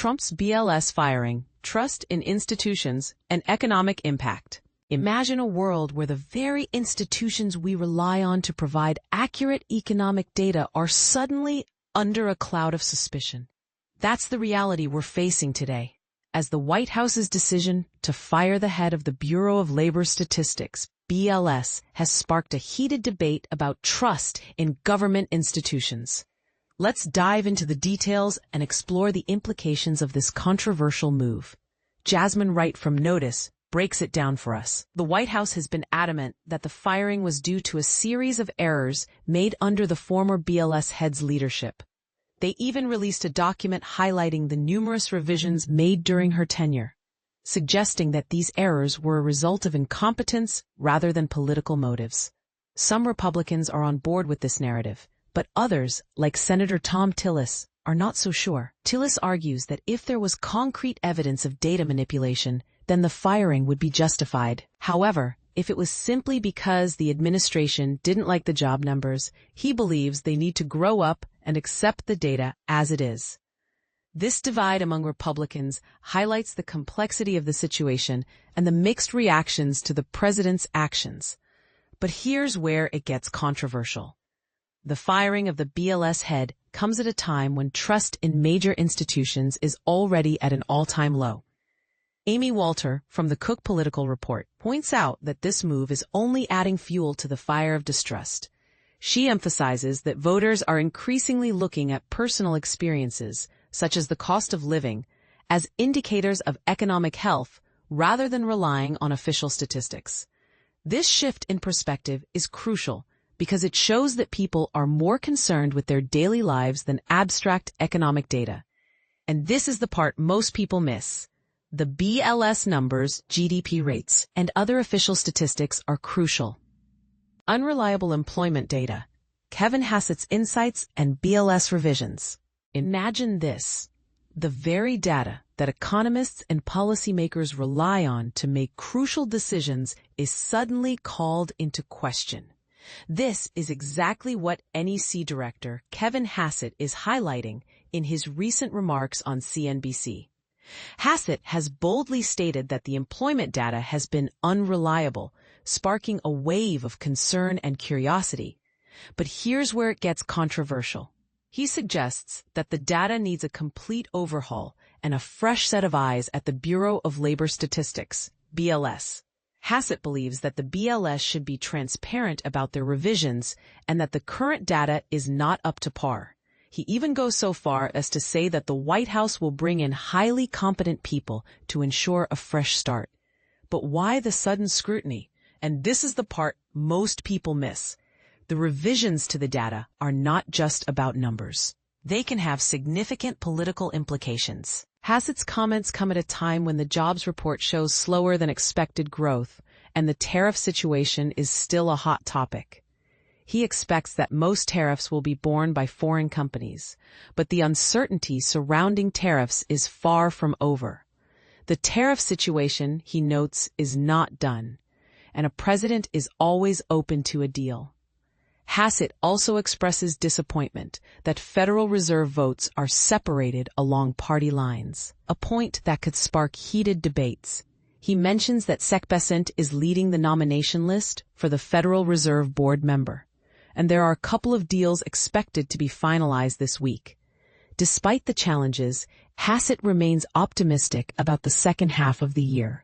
Trump's BLS firing, trust in institutions, and economic impact. Imagine a world where the very institutions we rely on to provide accurate economic data are suddenly under a cloud of suspicion. That's the reality we're facing today, as the White House's decision to fire the head of the Bureau of Labor Statistics, BLS, has sparked a heated debate about trust in government institutions. Let's dive into the details and explore the implications of this controversial move. Jasmine Wright from Notice breaks it down for us. The White House has been adamant that the firing was due to a series of errors made under the former BLS head's leadership. They even released a document highlighting the numerous revisions made during her tenure, suggesting that these errors were a result of incompetence rather than political motives. Some Republicans are on board with this narrative, but others, like Senator Tom Tillis, are not so sure. Tillis argues that if there was concrete evidence of data manipulation, then the firing would be justified. However, if it was simply because the administration didn't like the job numbers, he believes they need to grow up and accept the data as it is. This divide among Republicans highlights the complexity of the situation and the mixed reactions to the president's actions. But here's where it gets controversial. The firing of the BLS head comes at a time when trust in major institutions is already at an all-time low. Amy Walter, from the Cook Political Report, points out that this move is only adding fuel to the fire of distrust. She emphasizes that voters are increasingly looking at personal experiences, such as the cost of living, as indicators of economic health rather than relying on official statistics. This shift in perspective is crucial because it shows that people are more concerned with their daily lives than abstract economic data. And this is the part most people miss. The BLS numbers, GDP rates, and other official statistics are crucial. Unreliable employment data, Kevin Hassett's insights, and BLS revisions. Imagine this. The very data that economists and policymakers rely on to make crucial decisions is suddenly called into question. This is exactly what NEC Director Kevin Hassett is highlighting in his recent remarks on CNBC. Hassett has boldly stated that the employment data has been unreliable, sparking a wave of concern and curiosity. But here's where it gets controversial. He suggests that the data needs a complete overhaul and a fresh set of eyes at the Bureau of Labor Statistics, BLS. Hassett believes that the BLS should be transparent about their revisions and that the current data is not up to par. He even goes so far as to say that the White House will bring in highly competent people to ensure a fresh start. But why the sudden scrutiny? And this is the part most people miss. The revisions to the data are not just about numbers. They can have significant political implications. Hassett's comments come at a time when the jobs report shows slower than expected growth, and the tariff situation is still a hot topic. He expects that most tariffs will be borne by foreign companies, but the uncertainty surrounding tariffs is far from over. The tariff situation, he notes, is not done, and a president is always open to a deal. Hassett also expresses disappointment that Federal Reserve votes are separated along party lines, a point that could spark heated debates. He mentions that Sec Besant is leading the nomination list for the Federal Reserve Board member, and there are a couple of deals expected to be finalized this week. Despite the challenges, Hassett remains optimistic about the second half of the year.